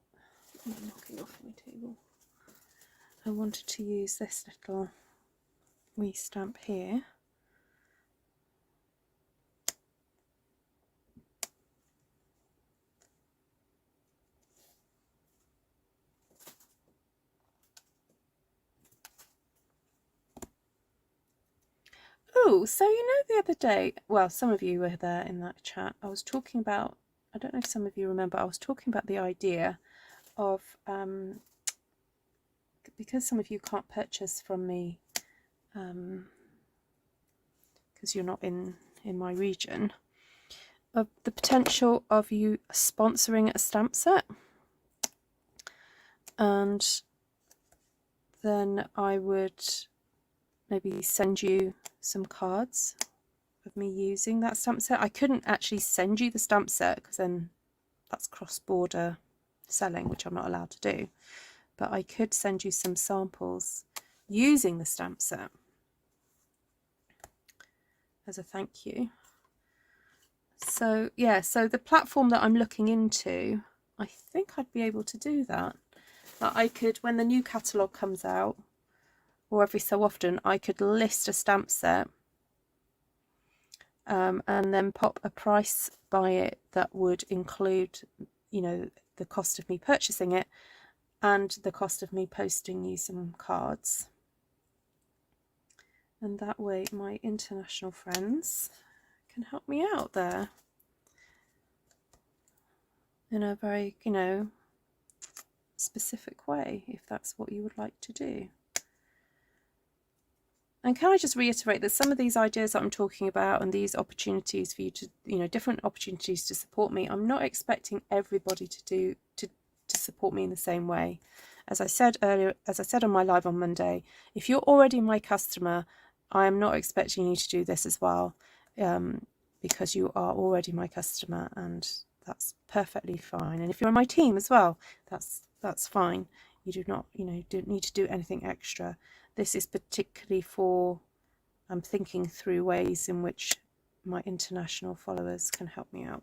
I'm knocking off my table. I wanted to use this little wee stamp here. Oh, so you know the other day, well, some of you were there in that chat, I was talking about, I don't know if some of you remember, I was talking about the idea of, because some of you can't purchase from me, because you're not in my region, of the potential of you sponsoring a stamp set, and then I would maybe send you some cards of me using that stamp set. I couldn't actually send you the stamp set because then that's cross-border selling, which I'm not allowed to do, but I could send you some samples using the stamp set as a thank you. So yeah, so the platform that I'm looking into, I think I'd be able to do that. I could, when the new catalogue comes out, or every so often, I could list a stamp set and then pop a price by it that would include, you know, the cost of me purchasing it and the cost of me posting you some cards. And that way my international friends can help me out there in a very, you know, specific way, if that's what you would like to do. And can I just reiterate that some of these ideas that I'm talking about and these opportunities for you to, you know, different opportunities to support me, I'm not expecting everybody to support me in the same way. As I said earlier, as I said on my live on Monday, if you're already my customer, I am not expecting you to do this as well, because you are already my customer, and that's perfectly fine. And if you're on my team as well, that's fine. You do not, you know, don't need to do anything extra. This is particularly for, I'm thinking through ways in which my international followers can help me out.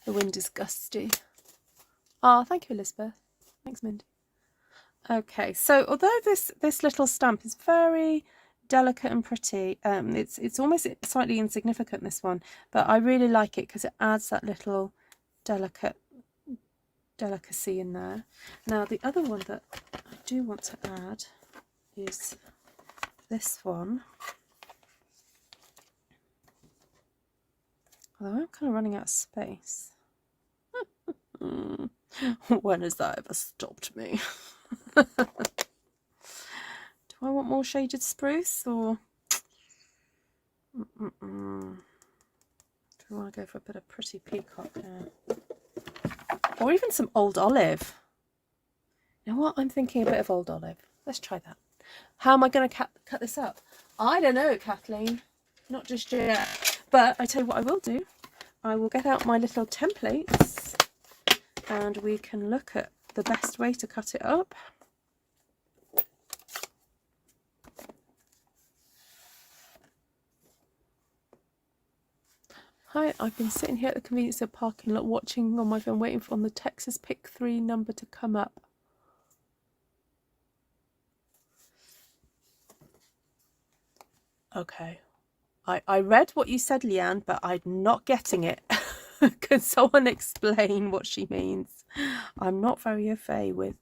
The wind is gusty. Ah, thank you, Elizabeth. Thanks, Mindy. Okay, so although this little stamp is very delicate and pretty, it's almost slightly insignificant, this one, but I really like it because it adds that little delicacy in there. Now the other one that I do want to add is this one, although I'm kind of running out of space. When has that ever stopped me? Do I want more shaded spruce, or do I want to go for a bit of pretty peacock now? Or even some old olive. You know what? I'm thinking a bit of old olive. Let's try that. How am I going to cut this up? I don't know, Kathleen. Not just yet. But I tell you what I will do. I will get out my little templates and we can look at the best way to cut it up. Hi, I've been sitting here at the convenience store parking lot watching on my phone, waiting for the Texas Pick 3 number to come up. Okay. I read what you said, Leanne, but I'm not getting it. Can someone explain what she means? I'm not very au fait with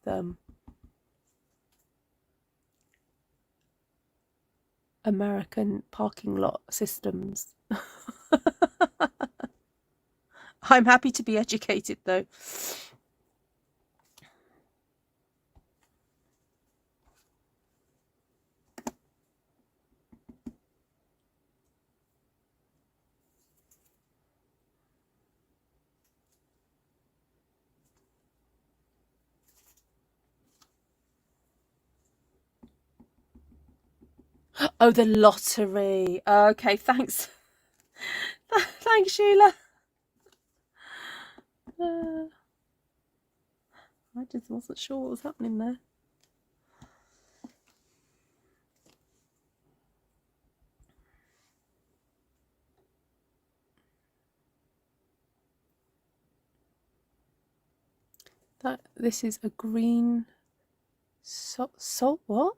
American parking lot systems. I'm happy to be educated, though. Oh, the lottery. Okay, thanks. Thanks, Sheila. I just wasn't sure what was happening there. This is a green salt what?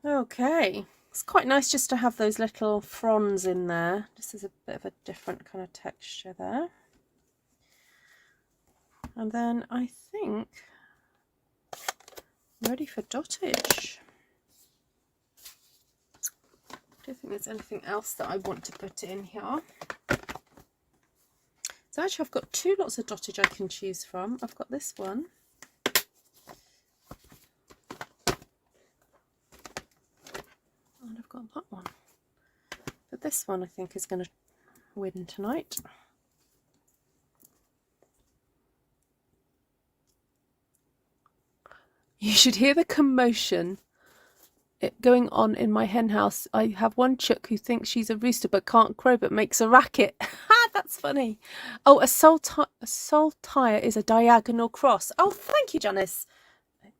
Okay, it's quite nice just to have those little fronds in there. This is a bit of a different kind of texture there. And then I think I'm ready for dottage. I don't think there's anything else that I want to put in here. So actually I've got two lots of dottage I can choose from. I've got this one. And I've got that one. But this one I think is going to win tonight. You should hear the commotion going on in my hen house. I have one chook who thinks she's a rooster but can't crow but makes a racket. That's funny. Oh, a saltire is a diagonal cross. Oh, thank you, Janice.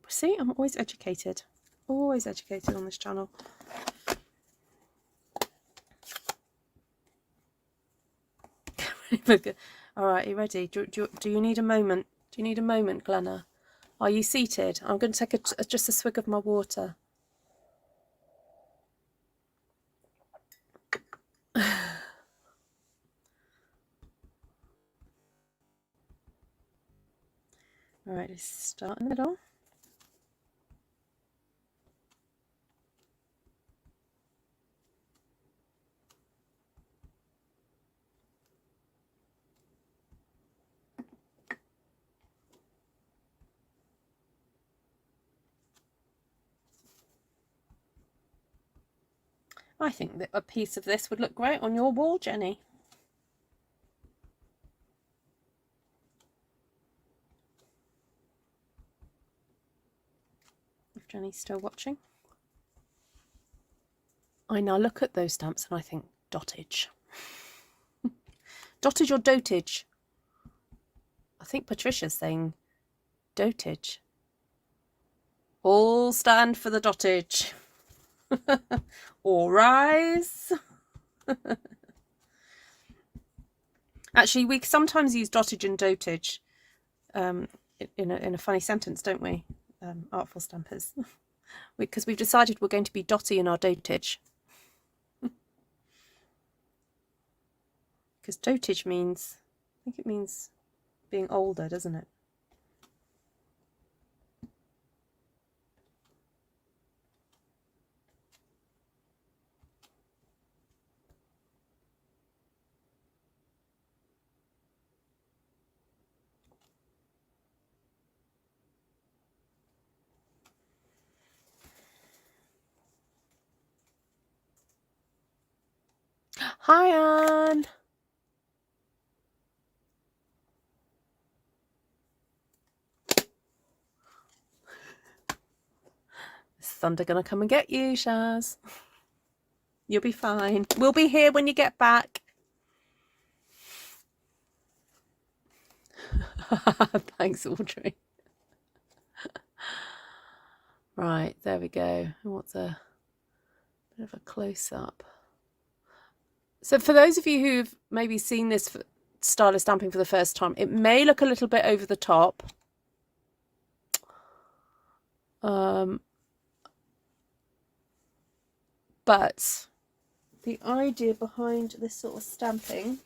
See, I'm always educated. Always educated on this channel. All right, are you ready? Do you need a moment? Do you need a moment, Glenna? Are you seated? I'm going to take just a swig of my water. All right, let's start in the middle. I think that a piece of this would look great on your wall, Jenny. If Jenny's still watching. I now look at those stamps and I think dottage. Dottage or dotage? I think Patricia's saying dotage. All stand for the dottage. All rise. Actually, we sometimes use dottage and dotage in a funny sentence, don't we? Artful stampers. Because we've decided we're going to be dotty in our dotage. Because dotage means, I think it means being older, doesn't it? Hi, Anne. Is thunder gonna come and get you, Shaz? You'll be fine. We'll be here when you get back. Thanks, Audrey. Right, there we go. What's a bit of a close-up? So for those of you who've maybe seen this style of stamping for the first time, it may look a little bit over the top. But the idea behind this sort of stamping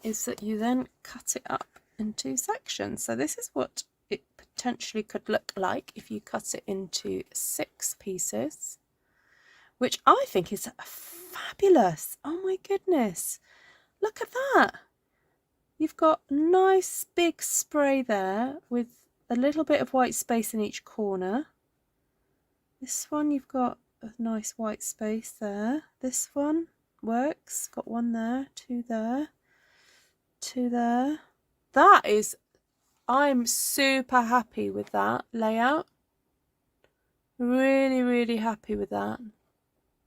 is that you then cut it up into sections. So this is what it potentially could look like if you cut it into 6 pieces, which I think is fabulous. Oh my goodness, look at that. You've got a nice big spray there with a little bit of white space in each corner. This one, you've got a nice white space there. This one works, got 1 there, 2 there, 2 there. That is, I'm super happy with that layout. Really, really happy with that.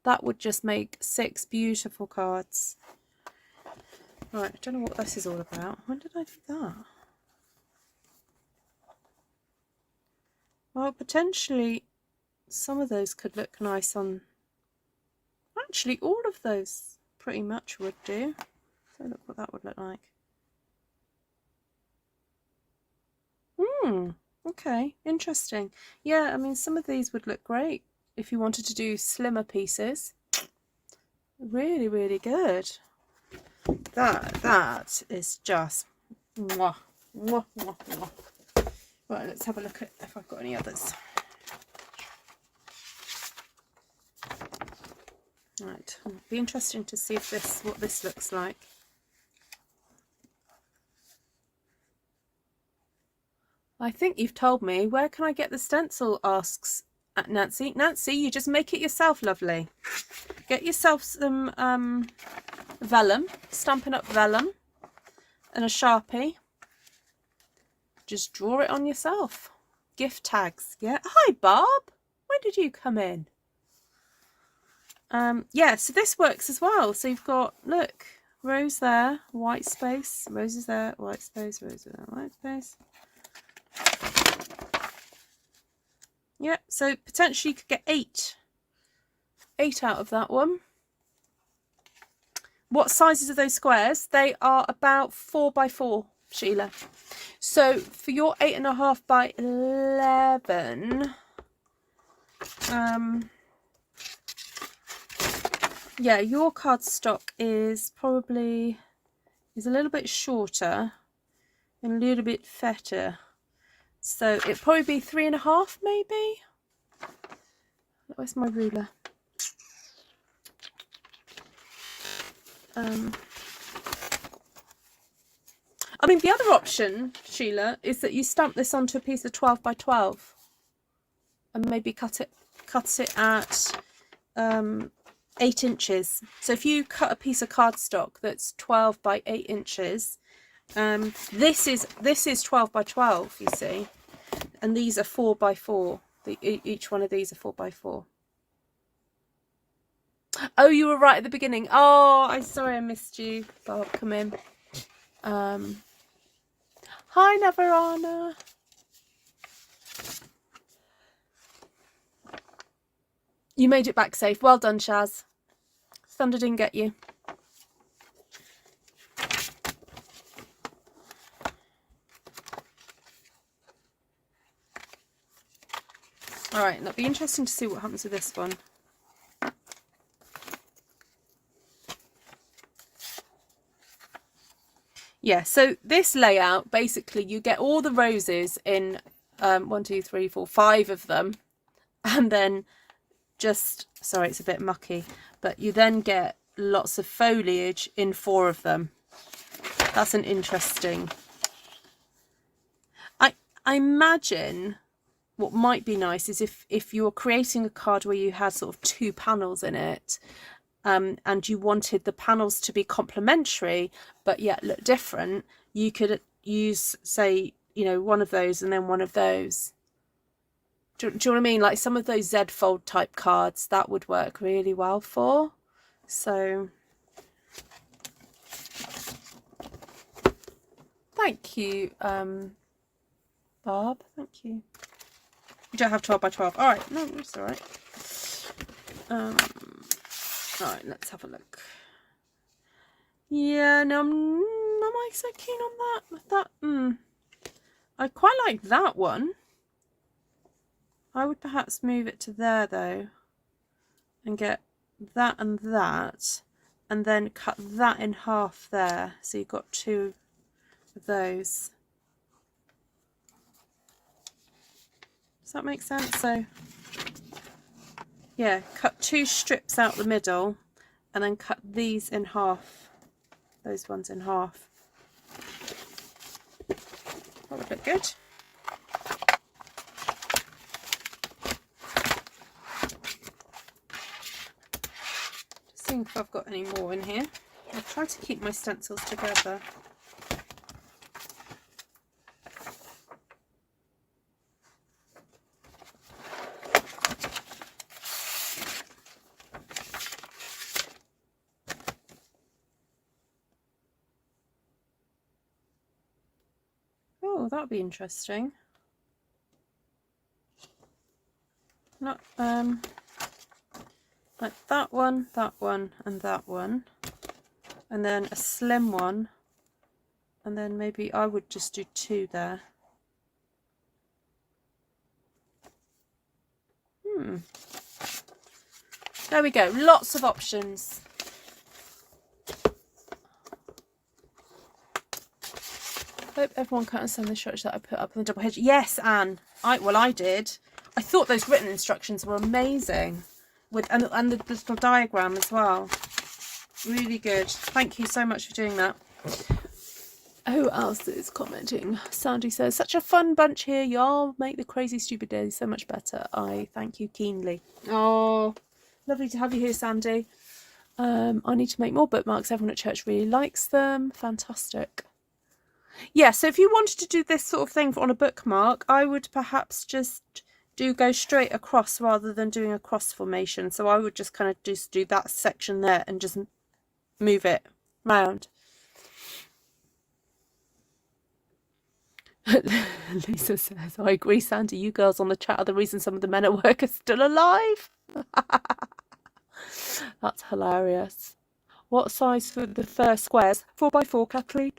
That would just make 6 beautiful cards. Right, I don't know what this is all about. When did I do that? Well, potentially some of those could look nice on... Actually, all of those pretty much would do. So look what that would look like. Okay, interesting. Yeah, I mean, some of these would look great if you wanted to do slimmer pieces. Really, really good. That is just mwah, mwah, mwah, mwah. Right, let's have a look at if I've got any others. Right, it'll be interesting to see if what this looks like. I think you've told me. Where can I get the stencil? Asks Nancy. Nancy, you just make it yourself, lovely. Get yourself some vellum, Stampin' Up! Vellum, and a Sharpie. Just draw it on yourself. Gift tags. Yeah. Hi, Bob. When did you come in? Yeah, so this works as well. So you've got, look, rose there, white space, roses there, white space, roses there, white space. Yeah, so potentially you could get 8 out of that one. What sizes are those squares? They are about 4 by 4, Sheila. So for your 8.5 by 11, yeah, your cardstock is probably a little bit shorter and a little bit fatter. So it'd probably be 3.5 maybe. Where's my ruler? I mean, the other option, Sheila, is that you stamp this onto a piece of 12 by 12 and maybe cut it at 8 inches. So if you cut a piece of cardstock that's 12 by 8 inches, this is 12 by 12, you see, and these are 4 by 4. Each one of these are 4 by 4. Oh, you were right at the beginning. Oh, I'm sorry I missed you. Bob, come in. Hi, Navarana. You made it back safe. Well done, Shaz. Thunder didn't get you. All right, that'll be interesting to see what happens with this one. Yeah, so this layout, basically you get all the roses in 1, 2, 3, 4, 5 of them, and then just, sorry, it's a bit mucky, but you then get lots of foliage in 4 of them. That's an interesting. I imagine what might be nice is if you're creating a card where you had sort of 2 panels in it, and you wanted the panels to be complementary but yet look different, you could use, say, you know, one of those and then one of those. Do you know what I mean? Like some of those Z fold type cards, that would work really well for. So thank you, Barb. Thank you. You don't have 12 by 12. All right. No, it's all right. All right, let's have a look. Yeah, no, am I so keen on that? I quite like that one. I would perhaps move it to there though, and get that, and then cut that in half there. So you've got two of those. Does that make sense? So yeah, cut two strips out the middle and then cut these in half, those ones in half. That would look good. Just seeing if I've got any more in here. I'll try to keep my stencils together. Oh, that'll be interesting. Not like that one, and that one, and then a slim one, and then maybe I would just do two there. There we go. Lots of options. Hope everyone can understand the structure that I put up on the double hedge. Yes, Anne. I did. I thought those written instructions were amazing, and the little diagram as well. Really good. Thank you so much for doing that. Who else is commenting? Sandy says, such a fun bunch here. Y'all make the crazy stupid days so much better. I thank you keenly. Oh, lovely to have you here, Sandy. I need to make more bookmarks. Everyone at church really likes them. Fantastic. Yeah, so if you wanted to do this sort of thing on a bookmark, I would perhaps just go straight across rather than doing a cross formation. So I would just kind of just do that section there and just move it round. Lisa says, I agree, Sandy. You girls on the chat are the reason some of the men at work are still alive. That's hilarious. What size for the first squares? 4x4, Kathleen.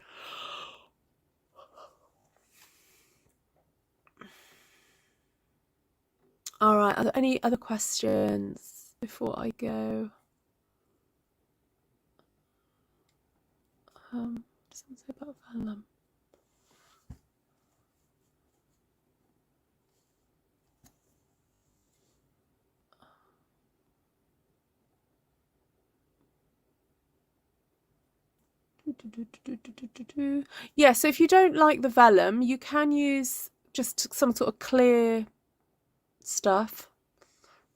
All right, are there any other questions before I go? Something about vellum. Yeah, so if you don't like the vellum, you can use just some sort of clear stuff,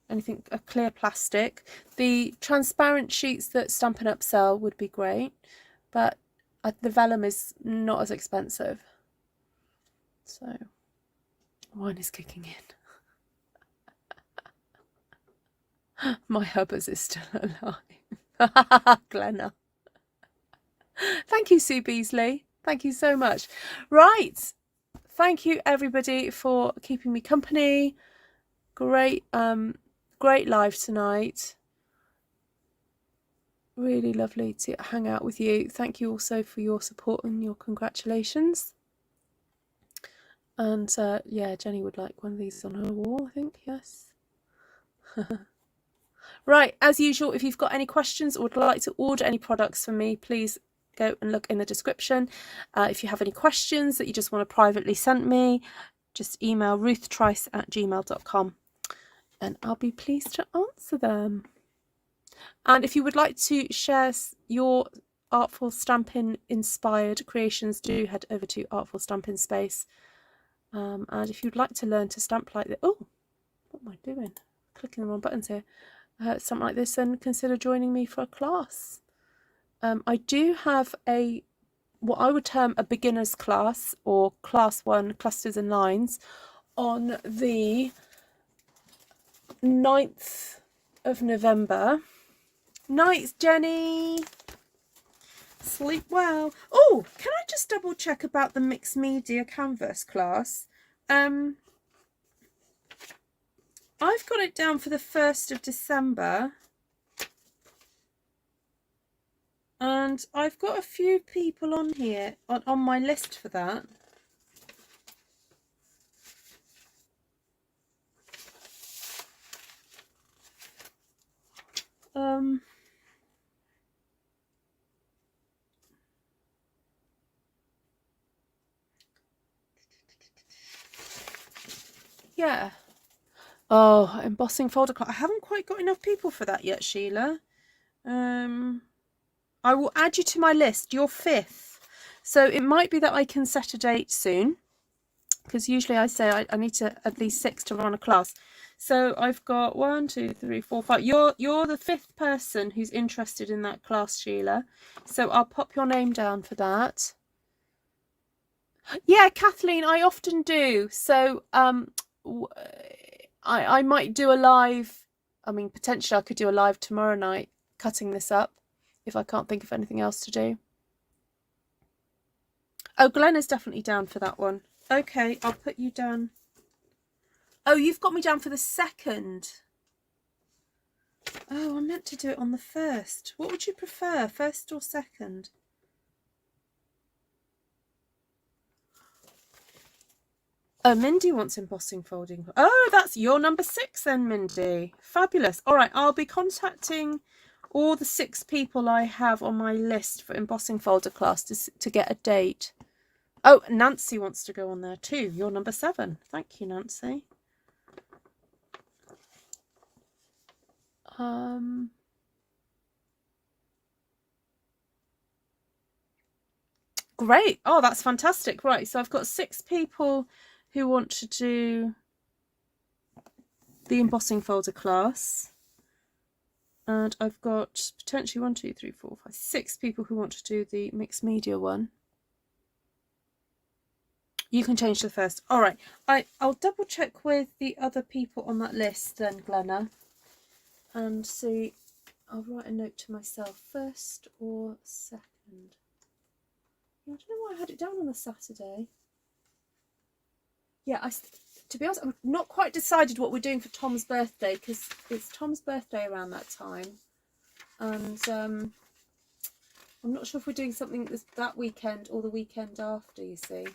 anything, a clear plastic. The transparent sheets that Stampin' Up sell would be great, but the vellum is not as expensive. So wine is kicking in. My Hubbers is still alive. Glenna. Thank you, Sue Beasley. Thank you so much. Right. Thank you, everybody, for keeping me company. Great, great live tonight. Really lovely to hang out with you. Thank you also for your support and your congratulations. And yeah, Jenny would like one of these on her wall, I think. Yes. Right, as usual, if you've got any questions or would like to order any products from me, please go and look in the description. If you have any questions that you just want to privately send me, just email ruthtrice@gmail.com and I'll be pleased to answer them. And if you would like to share your Artful Stampin' inspired creations, do head over to Artful Stampin' Space. And if you'd like to learn to stamp like this, oh, what am I doing? Clicking the wrong buttons here. something like this, then consider joining me for a class. I do have what I would term a beginner's class, or class 1, clusters and lines, on the 9th of November. Nights, Jenny. Sleep well. Oh, can I just double check about the mixed media canvas class? I've got it down for the 1st of December. And I've got a few people on here, on my list for that. Yeah. Oh, embossing folder class. I haven't quite got enough people for that yet, Sheila. I will add you to my list. You're 5th. So it might be that I can set a date soon, because usually I say I need to at least 6 to run a class. So I've got 1, 2, 3, 4, 5. You're the 5th person who's interested in that class, Sheila. So I'll pop your name down for that. Yeah, Kathleen, I often do. So I might do a live. I mean, potentially I could do a live tomorrow night cutting this up if I can't think of anything else to do. Oh, Glenn is definitely down for that one. Okay, I'll put you down. Oh, you've got me down for the 2nd. Oh, I meant to do it on the 1st. What would you prefer, 1st or 2nd? Oh, Mindy wants embossing folding. Oh, that's your number 6 then, Mindy. Fabulous. All right, I'll be contacting all the 6 people I have on my list for embossing folder class to get a date. Oh, Nancy wants to go on there too. You're number 7. Thank you, Nancy. Great. Oh, that's fantastic. Right, so I've got 6 people who want to do the embossing folder class, and I've got potentially 1, 2, 3, 4, 5, 6 people who want to do the mixed media one. You can change to the 1st. All right, I'll double check with the other people on that list then, Glenna, and see. I'll write a note to myself, 1st or 2nd. I don't know why I had it down on a Saturday. Yeah, to be honest, I'm not quite decided what we're doing for Tom's birthday, because it's Tom's birthday around that time, and I'm not sure if we're doing something that weekend or the weekend after, you see.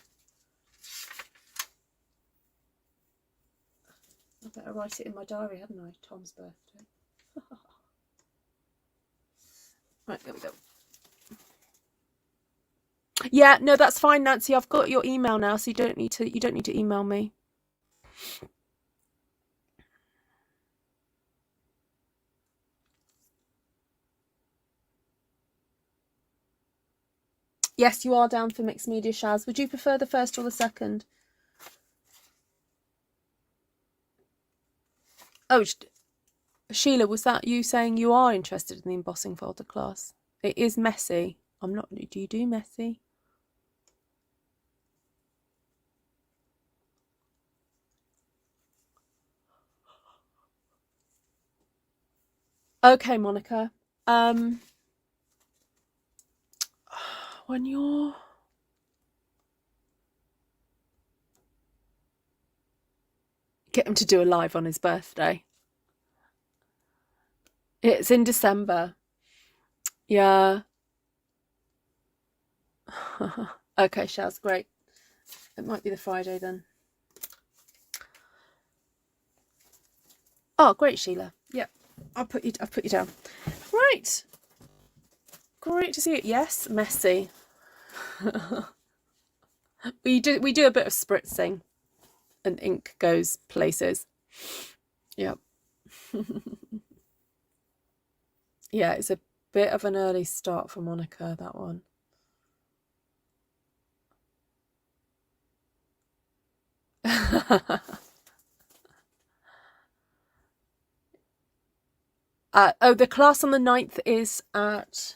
I better write it in my diary, hadn't I? Tom's birthday. Right, there we go. Yeah, no, that's fine, Nancy. I've got your email now, so you don't need to email me. Yes, you are down for mixed media, Shaz. Would you prefer the 1st or the 2nd? Oh, Sheila, was that you saying you are interested in the embossing folder class? It is messy. I'm not. Do you do messy? Okay, Monica. When you're get him to do a live on his birthday. It's in December. Yeah. Okay, Shaz, great. It might be the Friday then. Oh, great, Sheila. Yep. I've put you down. Right. Great to see it. Yes, messy. we do a bit of spritzing, and ink goes places. Yep. Yeah, it's a bit of an early start for Monica, that one. Oh, the class on the 9th is at,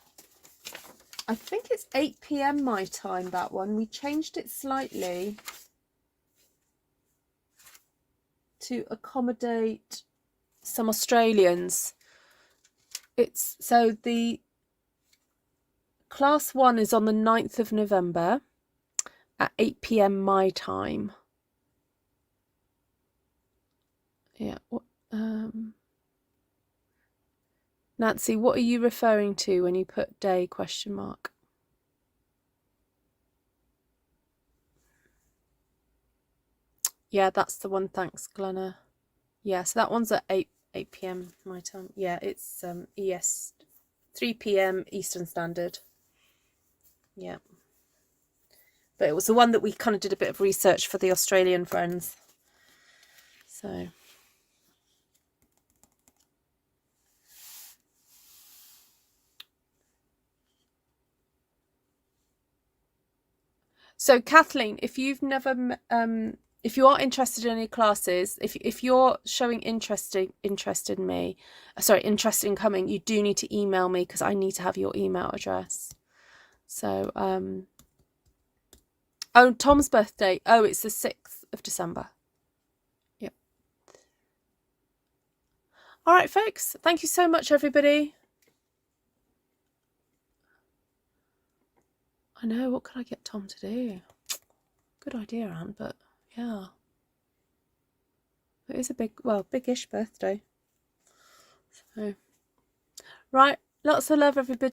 I think it's 8 p.m. my time, that one. We changed it slightly to accommodate some Australians. It's so the class 1 is on the 9th of November at 8 p.m. my time. Yeah. Nancy, what are you referring to when you put day ? Yeah, that's the one. Thanks, Glenna. Yeah, so that one's at 8 p.m. my time. Yeah, it's 3 p.m. Eastern Standard. Yeah. But it was the one that we kind of did a bit of research for the Australian friends. So Kathleen, if you've never if you are interested in any classes, if you're showing interest in me, interest in coming, you do need to email me because I need to have your email address. So oh, Tom's birthday. Oh, it's the 6th of December. Yep. All right, folks. Thank you so much, everybody. I know. What can I get Tom to do? Good idea, Anne, but yeah. It is a big-ish birthday. So, right. Lots of love, everybody.